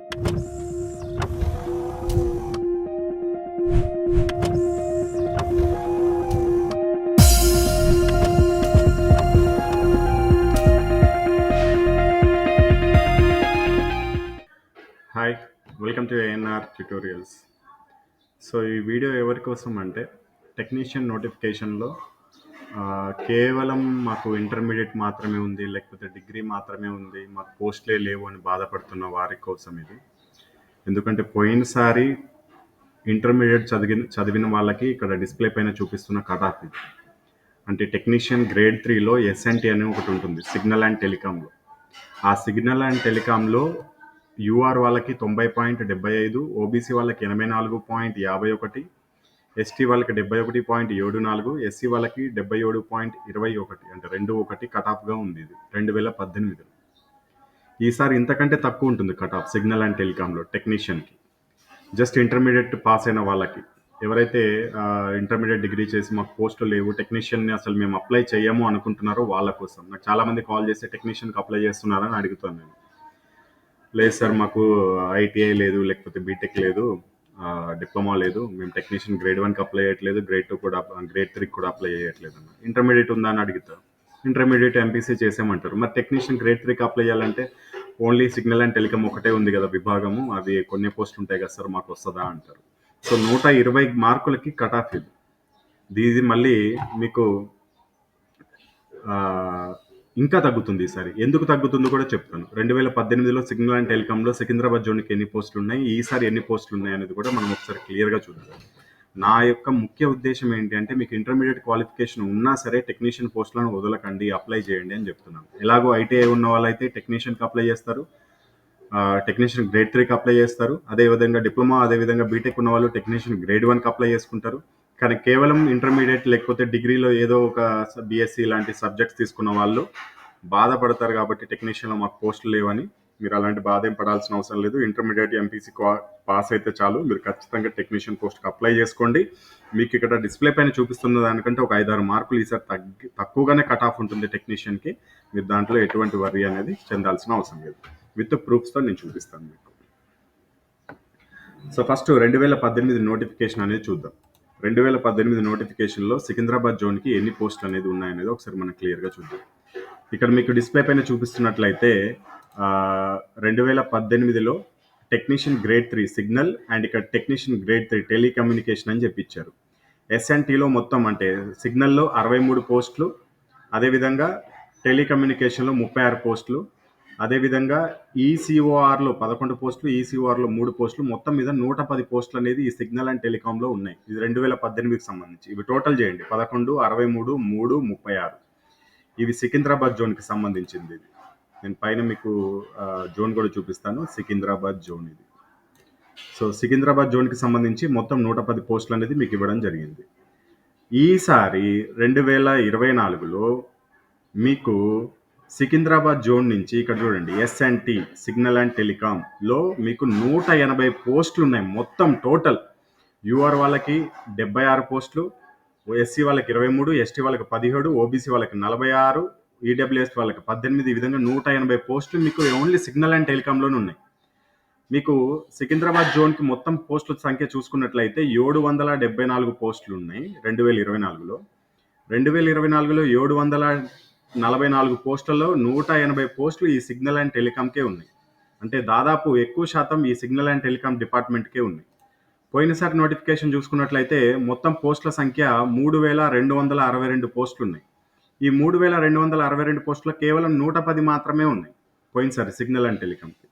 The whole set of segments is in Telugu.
Hi, welcome to ANR tutorials. So ఈ వీడియో ఎవరి కోసం అంటే టెక్నీషియన్ నోటిఫికేషన్లో కేవలం మాకు ఇంటర్మీడియట్ మాత్రమే ఉంది, లేకపోతే డిగ్రీ మాత్రమే ఉంది, మాకు పోస్ట్లే లేవు అని బాధపడుతున్న వారి కోసం ఇది. ఎందుకంటే పోయినసారి ఇంటర్మీడియట్ చదివిన వాళ్ళకి ఇక్కడ డిస్ప్లే పైన చూపిస్తున్న కట్ ఆఫ్ ఇది. అంటే టెక్నీషియన్ గ్రేడ్ 3లో ఎస్ఎన్టీ అని ఒకటి ఉంటుంది, సిగ్నల్ అండ్ టెలికాంలో. ఆ సిగ్నల్ అండ్ టెలికాంలో యూఆర్ వాళ్ళకి 90.75, ఓబీసీ వాళ్ళకి 84.51, ఎస్టీ వాళ్ళకి 71.74, ఎస్సీ వాళ్ళకి 77.21, అంటే 2-1 కట్ ఆఫ్గా ఉంది ఇది 2018. ఈసారి ఇంతకంటే తక్కువ ఉంటుంది కట్ ఆఫ్ సిగ్నల్ అండ్ టెలికాంలో టెక్నీషియన్కి. జస్ట్ ఇంటర్మీడియట్ పాస్ అయిన వాళ్ళకి, ఎవరైతే ఇంటర్మీడియట్ డిగ్రీ చేసి మాకు పోస్టులు లేవు, టెక్నీషియన్ని అసలు మేము అప్లై చేయము అనుకుంటున్నారో వాళ్ళ కోసం. నాకు చాలామంది కాల్ చేసి టెక్నీషియన్కి అప్లై చేస్తున్నారని అడుగుతాను నేను. లేదు సార్, మాకు ఐటీఐ లేదు, లేకపోతే బీటెక్ లేదు, డిప్లొమా లేదు, మేము టెక్నీషియన్ గ్రేడ్ 1కి అప్లై చేయట్లేదు, గ్రేడ్ 2 కూడా, గ్రేడ్ 3కి కూడా అప్లై చేయట్లేదు అన్న. ఇంటర్మీడియట్ ఉందా అని అడుగుతారు. ఇంటర్మీడియట్ ఎంపీసీ చేసామంటారు. మరి టెక్నీషియన్ గ్రేడ్ 3కి అప్లై చేయాలంటే ఓన్లీ సిగ్నల్ అండ్ టెలికాం ఒకటే ఉంది కదా విభాగము, అది కొన్ని పోస్టులు ఉంటాయి కదా సార్, మాకు వస్తుందా అంటారు. సో 120 మార్కులకి కట్ ఆఫ్ ఇది. ఇది మళ్ళీ మీకు ఇంకా తగ్గుతుంది ఈసారి. ఎందుకు తగ్గుతుందో కూడా చెప్తాను. 2018లో సిగ్నల్ అండ్ టెలికాంలో సికింద్రాబాద్ జోన్కి ఎన్ని పోస్టులు ఉన్నాయి, ఈసారి ఎన్ని పోస్టులు ఉన్నాయి అనేది కూడా మనం ఒకసారి క్లియర్గా చూద్దాం. నా యొక్క ముఖ్య ఉద్దేశం ఏంటి అంటే, మీకు ఇంటర్మీడియట్ క్వాలిఫికేషన్ ఉన్నా సరే టెక్నీషియన్ పోస్టులను వదలకండి, అప్లై చేయండి అని చెప్తున్నాను. ఎలాగో ఐటీఐ ఉన్న వాళ్ళైతే టెక్నీషియన్కి అప్లై చేస్తారు, టెక్నీషియన్ గ్రేడ్ 3కి అప్లై చేస్తారు. అదేవిధంగా డిప్లొమా, అదేవిధంగా బీటెక్ ఉన్న వాళ్ళు టెక్నీషియన్ గ్రేడ్ 1కి అప్లై చేసుకుంటారు. కానీ కేవలం ఇంటర్మీడియట్ లేకపోతే డిగ్రీలో ఏదో ఒక బీఎస్సీ లాంటి సబ్జెక్ట్స్ తీసుకున్న వాళ్ళు బాధపడతారు. కాబట్టి టెక్నీషియన్లో మాకు పోస్టులు లేవని మీరు అలాంటి బాధ ఏం పడాల్సిన అవసరం లేదు. ఇంటర్మీడియట్ ఎంపీసీ పాస్ అయితే చాలు, మీరు ఖచ్చితంగా టెక్నీషియన్ పోస్ట్కి అప్లై చేసుకోండి. మీకు ఇక్కడ డిస్ప్లే పైన చూపిస్తున్న దానికంటే ఒక 5-6 మార్కులు ఈసారి తక్కువగానే కట్ ఆఫ్ ఉంటుంది టెక్నీషియన్కి. మీరు దాంట్లో ఎటువంటి వర్రీ అనేది చెందాల్సిన అవసరం లేదు. విత్ ప్రూఫ్స్తో నేను చూపిస్తాను మీకు. సో ఫస్ట్ 2018 నోటిఫికేషన్ అనేది చూద్దాం. 2018 నోటిఫికేషన్లో సికింద్రాబాద్ జోన్కి ఎన్ని పోస్టులు అనేది ఉన్నాయనేది ఒకసారి మనం క్లియర్గా చూద్దాం. ఇక్కడ మీకు డిస్ప్లే పైన చూపిస్తున్నట్లయితే 2018లో టెక్నీషియన్ గ్రేడ్ 3 సిగ్నల్ అండ్ ఇక్కడ టెక్నీషియన్ గ్రేడ్ 3 టెలికమ్యూనికేషన్ అని చెప్పి ఇచ్చారు. ఎస్ఎన్టీలో మొత్తం అంటే సిగ్నల్లో 63 పోస్టులు, అదేవిధంగా టెలికమ్యూనికేషన్లో 36 పోస్టులు, అదేవిధంగా ఈసీఓఆర్లో 11 పోస్టులు, ఈసీఓఆర్లో 3 పోస్టులు, మొత్తం మీద 110 పోస్టులు అనేది ఈ సిగ్నల్ అండ్ టెలికాంలో ఉన్నాయి. ఇది 2018కి సంబంధించి. ఇవి టోటల్ చేయండి, 11, 63, 3, 36. ఇవి సికింద్రాబాద్ జోన్కి సంబంధించింది. ఇది నేను పైన మీకు జోన్ కూడా చూపిస్తాను, సికింద్రాబాద్ జోన్ ఇది. సో సికింద్రాబాద్ జోన్కి సంబంధించి మొత్తం 110 పోస్టులు అనేది మీకు ఇవ్వడం జరిగింది. ఈసారి 2024లో మీకు సికింద్రాబాద్ జోన్ నుంచి ఇక్కడ చూడండి, ఎస్ఎన్టీ సిగ్నల్ అండ్ టెలికాంలో మీకు 180 పోస్టులు ఉన్నాయి మొత్తం టోటల్. యూఆర్ వాళ్ళకి 76 పోస్టులు, ఎస్సీ వాళ్ళకి 23, ఎస్టీ వాళ్ళకి 17, ఓబీసీ వాళ్ళకి 46, ఈడబ్ల్యూఎస్ వాళ్ళకి 18. ఈ విధంగా 180 పోస్టులు మీకు ఓన్లీ సిగ్నల్ అండ్ టెలికాంలోనే ఉన్నాయి. మీకు సికింద్రాబాద్ జోన్కి మొత్తం పోస్టుల సంఖ్య చూసుకున్నట్లయితే 774 పోస్టులు ఉన్నాయి 2024లో. 2024లో 744 పోస్టులలో 180 పోస్టులు ఈ సిగ్నల్ అండ్ టెలికాంకే ఉన్నాయి. అంటే దాదాపు ఎక్కువ శాతం ఈ సిగ్నల్ అండ్ టెలికాం డిపార్ట్మెంట్కే ఉన్నాయి. పోయినసారి నోటిఫికేషన్ చూసుకున్నట్లయితే మొత్తం పోస్టుల సంఖ్య 3262 పోస్టులు ఉన్నాయి. ఈ 3262 పోస్టులు కేవలం 110 మాత్రమే ఉన్నాయి పోయినసారి సిగ్నల్ అండ్ టెలికాంకి.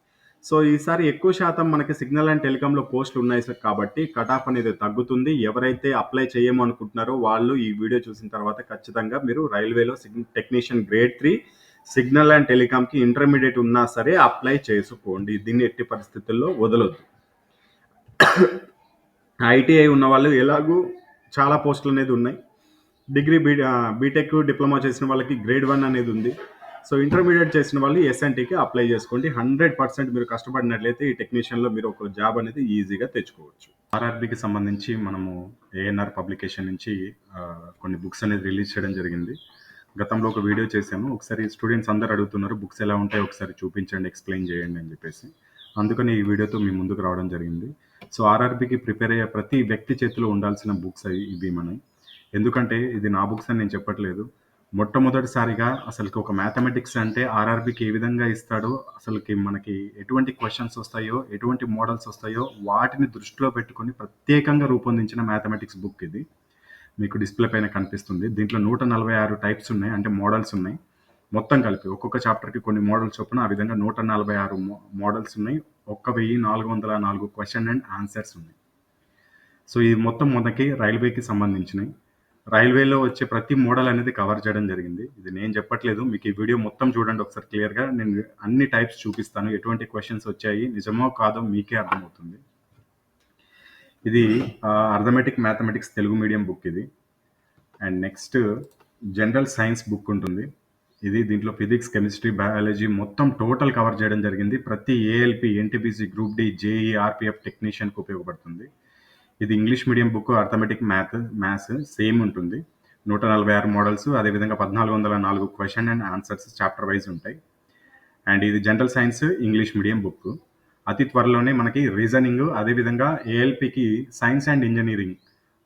సో ఈసారి ఎక్కువ శాతం మనకి సిగ్నల్ అండ్ టెలికాంలో పోస్టులు ఉన్నాయి కాబట్టి కట్ ఆఫ్ అనేది తగ్గుతుంది. ఎవరైతే అప్లై చేయము అనుకుంటున్నారో వాళ్ళు ఈ వీడియో చూసిన తర్వాత ఖచ్చితంగా మీరు రైల్వేలో టెక్నీషియన్ గ్రేడ్ 3 సిగ్నల్ అండ్ టెలికాంకి ఇంటర్మీడియట్ ఉన్నా సరే అప్లై చేసుకోండి. దీన్ని ఎట్టి పరిస్థితుల్లో వదలొద్దు. ఐటీఐ ఉన్న వాళ్ళు ఎలాగూ చాలా పోస్టులు అనేది ఉన్నాయి. డిగ్రీ బీటెక్ డిప్లొమా చేసిన వాళ్ళకి గ్రేడ్ 1 అనేది ఉంది. సో ఇంటర్మీడియట్ చేసిన వాళ్ళు ఎస్ఎన్టీకి అప్లై చేసుకోండి. 100% మీరు కష్టపడినట్లయితే ఈ టెక్నీషియన్లో మీరు ఒక జాబ్ అనేది ఈజీగా తెచ్చుకోవచ్చు. ఆర్ఆర్బీకి సంబంధించి మనము ఏఎన్ఆర్ పబ్లికేషన్ నుంచి కొన్ని బుక్స్ అనేది రిలీజ్ చేయడం జరిగింది. గతంలో ఒక వీడియో చేశాను. ఒకసారి స్టూడెంట్స్ అందరు అడుగుతున్నారు బుక్స్ ఎలా ఉంటాయి ఒకసారి చూపించండి, ఎక్స్ప్లెయిన్ చేయండి అని చెప్పేసి. అందుకని ఈ వీడియోతో మీ ముందుకు రావడం జరిగింది. సో, ఆర్ఆర్‌బీకి ప్రిపేర్ అయ్యే ప్రతి వ్యక్తి చేతిలో ఉండాల్సిన బుక్స్ ఇవి మనయి. ఎందుకంటే ఇది నా బుక్స్ అని నేను చెప్పట్లేదు. మొట్టమొదటిసారిగా అసలుకి ఒక మ్యాథమెటిక్స్ అంటే ఆర్ఆర్‌బీకి ఏ విధంగా ఇస్తాడో, అసలుకి మనకి ఎటువంటి క్వెషన్స్ వస్తాయో, ఎటువంటి మోడల్స్ వస్తాయో వాటిని దృష్టిలో పెట్టుకొని ప్రత్యేకంగా రూపొందించిన మ్యాథమెటిక్స్ బుక్ ఇది. మీకు డిస్‌ప్లే పైన కనిపిస్తుంది. దీంట్లో 146 టైప్స్ ఉన్నాయి. అంటే మోడల్స్ ఉన్నాయి. మొత్తం కలిపి ఒక్కొక్క చాప్టర్‌కి కొన్ని మోడల్స్ చొప్పున ఆ విధంగా 146 మోడల్స్ ఉన్నాయి. 1404 క్వెషన్ అండ్ ఆన్సర్స్ ఉన్నాయి. సో, ఇది మొత్తం మనకి రైల్వేకి సంబంధించినయి. రైల్వేలో వచ్చే ప్రతి మోడల్ అనేది కవర్ చేయడం జరిగింది. ఇది నేను చెప్పట్లేదు. మీకు ఈ వీడియో మొత్తం చూడండి ఒకసారి క్లియర్‌గా. నేను అన్ని టైప్స్ చూపిస్తాను. ఎటువంటి క్వెషన్స్ వచ్చాయి, నిజమో కాదో మీకే అర్థమవుతుంది. ఇది arithmetic mathematics Telugu medium book ఇది. And next general science book ఉంటుంది. దీంట్లో ఫిజిక్స్, కెమిస్ట్రీ, బయాలజీ మొత్తం టోటల్ కవర్ చేయడం జరిగింది. ప్రతి ALP, NTPC, group D, JEE, RPF టెక్నీషియన్‌కి ఉపయోగపడుతుంది. ఇది English medium book. Arithmetic maths same ఉంటుంది. 146 మోడల్స్, అదేవిధంగా 1404 question and answers chapter wise ఉంటాయి. అండ్ ఇది general science English medium book. అతి త్వరలోనే మనకి రీజనింగ్, అదేవిధంగా ఏఎల్‌పికి సైన్స్ అండ్ ఇంజనీరింగ్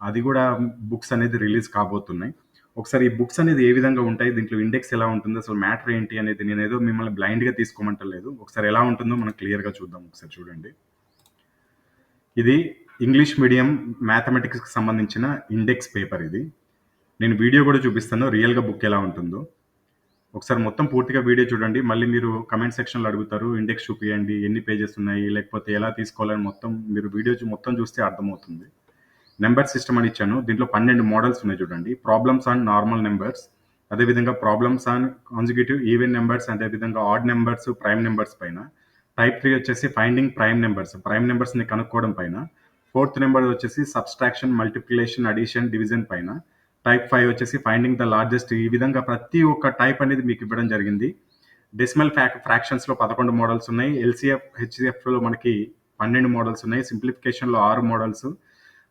అది కూడా బుక్స్ అనేది రిలీజ్ కాబోతున్నాయి. ఒకసారి ఈ బుక్స్ అనేది ఏ విధంగా ఉంటాయి, దీంట్లో ఇండెక్స్ ఎలా ఉంటుంది, అసలు మ్యాటర్ ఏంటి అనేది నేనేదో మిమ్మల్ని బ్లైండ్‌గా తీసుకోమంటలేదు. ఒకసారి ఎలా ఉంటుందో మనం క్లియర్‌గా చూద్దాం. ఒకసారి చూడండి. ఇది ఇంగ్లీష్ మీడియం మ్యాథమెటిక్స్‌కి సంబంధించిన ఇండెక్స్ పేపర్ ఇది. నేను వీడియో కూడా చూపిస్తాను రియల్‌గా బుక్ ఎలా ఉంటుందో. ఒకసారి మొత్తం పూర్తిగా వీడియో చూడండి. మళ్ళీ మీరు కమెంట్ సెక్షన్‌లో అడుగుతారు, ఇండెక్స్ చూపియండి, ఎన్ని పేజెస్ ఉన్నాయి, లేకపోతే ఎలా తీసుకోవాలని మొత్తం మీరు వీడియో మొత్తం చూస్తే అర్థమవుతుంది. నెంబర్ సిస్టమ్ అని ఇచ్చాను. దీంట్లో 12 మోడల్స్ ఉన్నాయి చూడండి. ప్రాబ్లమ్స్ ఆన్ నార్మల్ నెంబర్స్, అదేవిధంగా problems on consecutive even numbers, అదేవిధంగా ఆడ్ నెంబర్స్, ప్రైమ్ నెంబర్స్ పైన. టైప్ 3 వచ్చేసి ఫైండింగ్ ప్రైమ్ నెంబర్స్ని కనుక్కోవడం పైన. ఫోర్త్ నెంబర్ వచ్చేసి సబ్స్ట్రాక్షన్, మల్టిప్లికేషన్, అడిషన్, డివిజన్ పైన. టైప్ 5 వచ్చేసి ఫైండింగ్ ద లార్జెస్ట్. ఈ విధంగా ప్రతి ఒక్క టైప్ అనేది మీకు ఇవ్వడం జరిగింది. డెసిమల్ ఫ్రాక్షన్స్లో 11 మోడల్స్ ఉన్నాయి. ఎల్సిఎఫ్, హెచ్సిఎఫ్లో మనకి 12 మోడల్స్ ఉన్నాయి. సింప్లిఫికేషన్లో 6 మోడల్స్,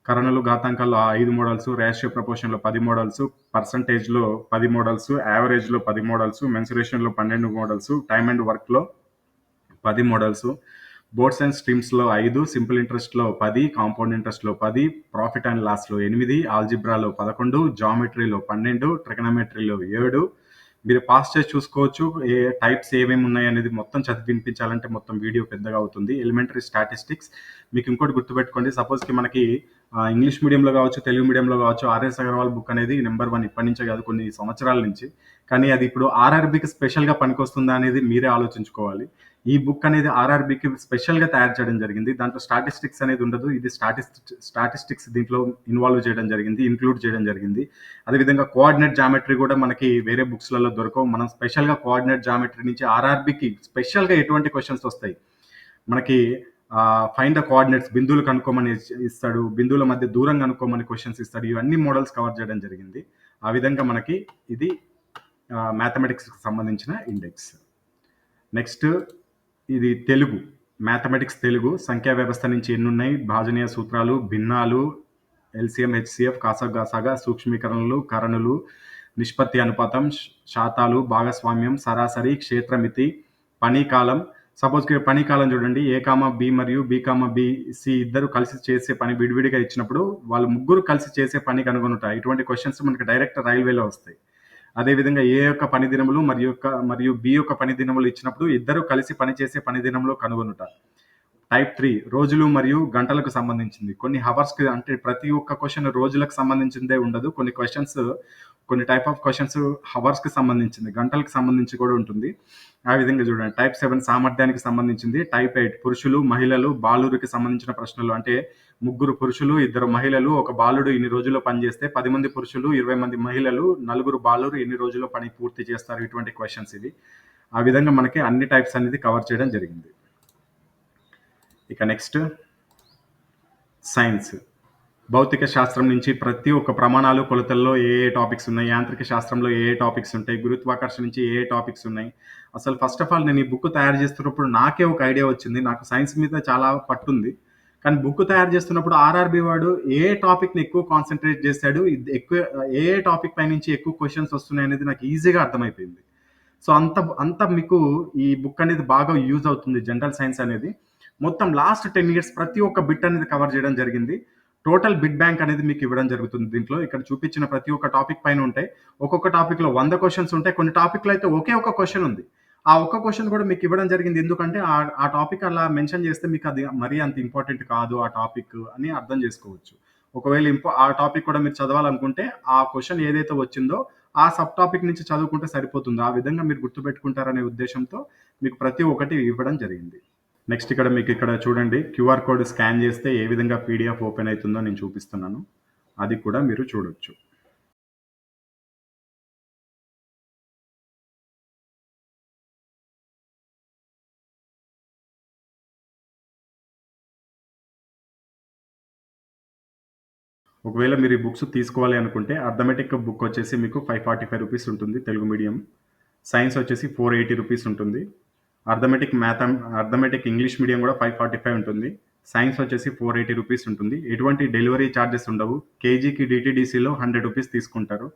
కరణలు, ఘాతాంకాల్లో 5 మోడల్స్, రేషియో ప్రపోర్షన్లో 10 మోడల్స్, పర్సంటేజ్లో 10 మోడల్స్, యావరేజ్లో 10 మోడల్స్, మెన్సురేషన్లో 12 మోడల్స్, టైమ్ అండ్ వర్క్లో 10 మోడల్స్, బోర్డ్స్ అండ్ స్ట్రీమ్స్లో 5, సింపుల్ ఇంట్రెస్ట్లో 10, కాంపౌండ్ ఇంట్రెస్ట్లో 10, ప్రాఫిట్ అండ్ లాస్లో 8, ఆల్జిబ్రాలో 11, జామెట్రీలో 12, ట్రిగనోమెట్రీలో 7. మీరు పాస్ చేసి చూసుకోవచ్చు ఏ టైప్స్ ఏమేమి ఉన్నాయి అనేది. మొత్తం చదివి వినిపించాలంటే మొత్తం వీడియో పెద్దగా అవుతుంది. ఎలిమెంటరీ స్టాటిస్టిక్స్ మీకు ఇంకోటి గుర్తుపెట్టుకోండి. సపోజ్కి మనకి ఇంగ్లీష్ మీడియంలో కావచ్చు, తెలుగు మీడియంలో కావచ్చు, ఆర్ఎస్ అగర్వాల్ బుక్ అనేది నెంబర్ 1 ఇప్పటి నుంచే కాదు, కొన్ని సంవత్సరాల నుంచి. కానీ అది ఇప్పుడు ఆర్ఆర్బీకి స్పెషల్గా పనికొస్తుందా అనేది మీరే ఆలోచించుకోవాలి. ఈ బుక్ అనేది ఆర్ఆర్బీకి స్పెషల్గా తయారు చేయడం జరిగింది. దాంట్లో స్టాటిస్టిక్స్ అనేది ఉండదు. ఇది స్టాటిస్టిక్స్ దీంట్లో ఇన్వాల్వ్ చేయడం జరిగింది, ఇంక్లూడ్ చేయడం జరిగింది. అదేవిధంగా కోఆర్డినేట్ జామెట్రీ కూడా మనకి వేరే బుక్స్లలో దొరకవు. మనం స్పెషల్గా కోఆర్డినేట్ జామెట్రీ నుంచి ఆర్ఆర్బీకి స్పెషల్గా ఎటువంటి క్వశ్చన్స్ వస్తాయి మనకి, ఫైండ్ ద కోఆర్డినేట్స్, బిందువులు కనుక్కోమని ఇస్తాడు, బిందువుల మధ్య దూరం కనుక్కోమని క్వశ్చన్స్ ఇస్తాడు. ఇవన్నీ మోడల్స్ కవర్ చేయడం జరిగింది. ఆ విధంగా మనకి ఇది మ్యాథమెటిక్స్కి సంబంధించిన ఇండెక్స్. నెక్స్ట్ ఇది తెలుగు మ్యాథమెటిక్స్ తెలుగు. సంఖ్యా వ్యవస్థ నుంచి ఎన్ని ఉన్నాయి, భాజనీయ సూత్రాలు, భిన్నాలు, ఎల్సిఎం, హెచ్సిఎఫ్, కాసగాసాగా, సూక్ష్మీకరణలు, కరణులు, నిష్పత్తి అనుపాతం, శాతాలు, భాగస్వామ్యం, సరాసరి, క్షేత్రమితి, పనికాలం. సపోజ్కి పనికాలం చూడండి, ఏ కామా బి మరియు బి కామా బి సి ఇద్దరు కలిసి చేసే పని విడివిడిగా ఇచ్చినప్పుడు వాళ్ళు ముగ్గురు కలిసి చేసే పని కనుగొనుట. ఇటువంటి క్వశ్చన్స్ మనకి డైరెక్ట్ రైల్వేలో వస్తాయి. అదేవిధంగా ఏ యొక్క పని దినములు మరియు బి యొక్క పని దినములు ఇచ్చినప్పుడు ఇద్దరు కలిసి పనిచేసే పని దినంలో కనుగొనుట. టైప్ 3 రోజులు మరియు గంటలకు సంబంధించింది. కొన్ని హవర్స్‌కి, అంటే ప్రతి ఒక్క క్వశ్చన్ రోజులకు సంబంధించిందే ఉండదు. కొన్ని టైప్ ఆఫ్ క్వశ్చన్స్ హవర్స్‌కి సంబంధించింది, గంటలకు సంబంధించి కూడా ఉంటుంది. ఆ విధంగా చూడండి. టైప్ 7 సామర్థ్యానికి సంబంధించింది. టైప్ 8 పురుషులు, మహిళలు, బాలురికి సంబంధించిన ప్రశ్నలు. అంటే 3 పురుషులు, 2 మహిళలు, ఒక బాలుడు ఇన్ని రోజుల్లో పని చేస్తే 10 మంది పురుషులు, 20 మంది మహిళలు, 4 బాలురు ఎన్ని రోజుల్లో పని పూర్తి చేస్తారు, ఇటువంటి క్వశ్చన్స్ ఇవి. ఆ విధంగా మనకి అన్ని టైప్స్ అనేది కవర్ చేయడం జరిగింది. ఇక నెక్స్ట్ సైన్స్. భౌతిక శాస్త్రం నుంచి ప్రతి ఒక్క ప్రమాణాలు, కొలతల్లో ఏ టాపిక్స్ ఉన్నాయి, యాంత్రిక శాస్త్రంలో ఏ టాపిక్స్ ఉంటాయి, గురుత్వాకర్షణ నుంచి ఏ టాపిక్స్ ఉన్నాయి. అసలు ఫస్ట్ ఆఫ్ ఆల్ నేను ఈ బుక్ తయారు చేస్తున్నప్పుడు నాకే ఒక ఐడియా వచ్చింది. నాకు సైన్స్ మీద చాలా పట్టుంది. కానీ బుక్ తయారు చేస్తున్నప్పుడు ఆర్ఆర్బీ వాడు ఏ టాపిక్ని ఎక్కువ కాన్సన్ట్రేట్ చేశాడు, ఎక్కువ ఏ టాపిక్ పై నుంచి ఎక్కువ క్వశ్చన్స్ వస్తున్నాయి అనేది నాకు ఈజీగా అర్థమైపోయింది. సో అంత అంత మీకు ఈ బుక్ అనేది బాగా యూజ్ అవుతుంది, జనరల్ సైన్స్ అనేది. మొత్తం లాస్ట్ 10 ఇయర్స్ ప్రతి ఒక్క బిట్ అనేది కవర్ చేయడం జరిగింది. టోటల్ బిట్ బ్యాంక్ అనేది మీకు ఇవ్వడం జరుగుతుంది దీంట్లో. ఇక్కడ చూపించిన ప్రతి ఒక్క టాపిక్ పైన ఉంటాయి. ఒక్కొక్క టాపిక్‌లో 100 క్వెషన్స్ ఉంటాయి. కొన్ని టాపిక్‌లో అయితే ఒకే ఒక క్వెషన్ ఉంది. ఆ ఒక్క క్వెషన్ కూడా మీకు ఇవ్వడం జరిగింది. ఎందుకంటే ఆ టాపిక్ అలా మెన్షన్ చేస్తే మీకు అది మరీ అంత ఇంపార్టెంట్ కాదు ఆ టాపిక్ అని అర్థం చేసుకోవచ్చు. ఒకవేళ ఆ టాపిక్ కూడా మీరు చదవాలనుకుంటే ఆ క్వెషన్ ఏదైతే వచ్చిందో ఆ సబ్ టాపిక్ నుంచి చదువుకుంటే సరిపోతుంది. ఆ విధంగా మీరు గుర్తుపెట్టుకుంటారనే ఉద్దేశ్యంతో మీకు ప్రతి ఒక్కటి ఇవ్వడం జరిగింది. నెక్స్ట్ ఇక్కడ మీకు ఇక్కడ చూడండి క్యూఆర్ కోడ్ స్కాన్ చేస్తే ఏ విధంగా పీడిఎఫ్ ఓపెన్ అవుతుందో నేను చూపిస్తున్నాను. అది కూడా మీరు చూడొచ్చు. ఒకవేళ మీరు ఈ బుక్స్ తీసుకోవాలి అనుకుంటే అర్థమెటిక్ బుక్ వచ్చేసి మీకు 545 రూపీస్ ఉంటుంది తెలుగు మీడియం. సైన్స్ వచ్చేసి 480 రూపీస్ ఉంటుంది. అర్థమెటిక్ ఇంగ్లీష్ మీడియం కూడా 545 ఉంటుంది. సైన్స్ వచ్చేసి 480 రూపీస్ ఉంటుంది. ఎటువంటి డెలివరీ ఛార్జెస్ ఉండవు. కేజీకి డీటీడీసీలో 100 రూపీస్ తీసుకుంటారు.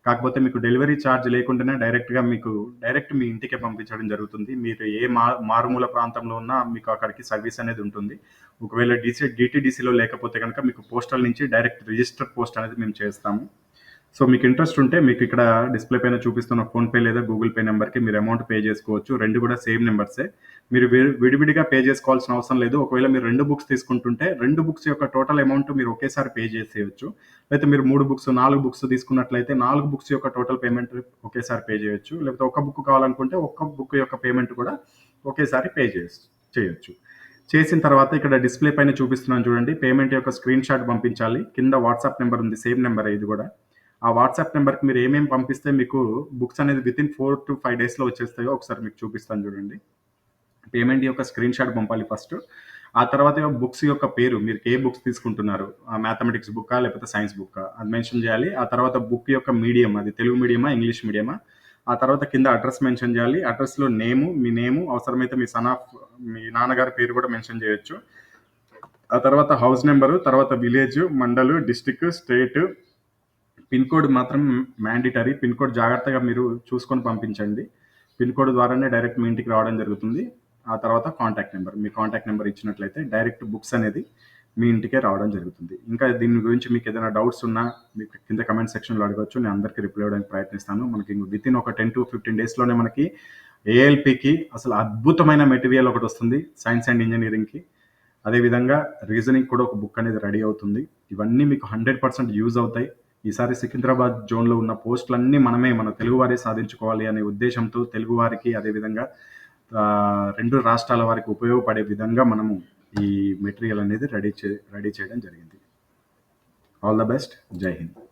కాకపోతే మీకు డెలివరీ ఛార్జ్ లేకుండానే డైరెక్ట్ మీ ఇంటికే పంపించడం జరుగుతుంది. మీరు ఏ మారుమూల ప్రాంతంలో ఉన్నా మీకు అక్కడికి సర్వీస్ అనేది ఉంటుంది. ఒకవేళ డీటీడీసీలో లేకపోతే కనుక మీకు పోస్టల్ నుంచి డైరెక్ట్ రిజిస్టర్ పోస్ట్ అనేది మేము చేస్తాము. సో మీకు ఇంట్రెస్ట్ ఉంటే మీకు ఇక్కడ డిస్ప్లే పైన చూపిస్తున్న ఫోన్‌పే లేదా గూగుల్ పే నెంబర్‌కి మీరు అమౌంట్ పే చేసుకోవచ్చు. 2 కూడా సేమ్ నెంబర్సే. మీరు విడివిడిగా పే చేసుకోవాల్సిన అవసరం లేదు. ఒకవేళ మీరు 2 బుక్స్ తీసుకుంటుంటే 2 బుక్స్ యొక్క టోటల్ అమౌంట్ మీరు ఒకేసారి పే చేసేయొచ్చు. లేకపోతే మీరు 3 బుక్స్, 4 బుక్స్ తీసుకున్నట్లయితే 4 బుక్స్ యొక్క టోటల్ పేమెంట్ ఒకేసారి పే చేయొచ్చు. లేకపోతే ఒక బుక్ కావాలనుకుంటే ఒక్క బుక్ యొక్క పేమెంట్ కూడా ఒకేసారి చేయొచ్చు. చేసిన తర్వాత ఇక్కడ డిస్ప్లే పైన చూపిస్తున్నాను చూడండి. పేమెంట్ యొక్క స్క్రీన్ షాట్ పంపించాలి. కింద వాట్సాప్ నెంబర్ ఉంది. సేమ్ నెంబరే ఇది కూడా. ఆ వాట్సాప్ నెంబర్‌కి మీరు ఏమేమి పంపిస్తే మీకు బుక్స్ అనేది వితిన్ 4-5 డేస్‌లో వచ్చేస్తాయో ఒకసారి మీకు చూపిస్తాను చూడండి. పేమెంట్ యొక్క స్క్రీన్ షాట్ పంపాలి ఫస్ట్. ఆ తర్వాత బుక్స్ యొక్క పేరు మీరు ఏ బుక్స్ తీసుకుంటున్నారు. మ్యాథమెటిక్స్ బుక్కా లేకపోతే సైన్స్ బుక్కా అది మెన్షన్ చేయాలి. ఆ తర్వాత బుక్ యొక్క మీడియం అది తెలుగు మీడియమా, ఇంగ్లీష్ మీడియమా. ఆ తర్వాత కింద అడ్రస్ మెన్షన్ చేయాలి. అడ్రస్‌లో మీ నేము అవసరమైతే మీ నాన్నగారి పేరు కూడా మెన్షన్ చేయొచ్చు. ఆ తర్వాత హౌస్ నెంబరు, తర్వాత విలేజ్, మండలు, డిస్ట్రిక్ట్, స్టేట్, పిన్ కోడ్ మాత్రం మ్యాండేటరీ. పిన్ కోడ్ జాగ్రత్తగా మీరు చూసుకొని పంపించండి. పిన్ కోడ్ ద్వారానే డైరెక్ట్ మీ ఇంటికి రావడం జరుగుతుంది. ఆ తర్వాత కాంటాక్ట్ నెంబర్. మీ కాంటాక్ట్ నెంబర్ ఇచ్చినట్లయితే డైరెక్ట్ బుక్స్ అనేది మీ ఇంటికే రావడం జరుగుతుంది. ఇంకా దీని గురించి మీకు ఏదైనా డౌట్స్ ఉన్నా మీకు కింద కమెంట్ సెక్షన్‌లో అడగొచ్చు. నేను అందరికీ రిప్లై ఇవ్వడానికి ప్రయత్నిస్తాను. మనకి వితిన్ ఒక 10-15 డేస్‌లోనే మనకి ఏఎల్‌పీకి అసలు అద్భుతమైన మెటీరియల్ ఒకటొస్తుంది సైన్స్ అండ్ ఇంజినీరింగ్‌కి. అదేవిధంగా రీజనింగ్ కూడా ఒక బుక్ అనేది రెడీ అవుతుంది. ఇవన్నీ మీకు 100% యూజ్ అవుతాయి. ఈసారి సికింద్రాబాద్ జోన్‌లో ఉన్న పోస్టులన్నీ మన తెలుగు వారే సాధించుకోవాలి అనే ఉద్దేశ్యంతో తెలుగు వారికి అదేవిధంగా 2 రాష్ట్రాల వారికి ఉపయోగపడే విధంగా మనము ఈ మెటీరియల్ అనేది రెడీ చేయడం జరిగింది. All the best. జై హింద్.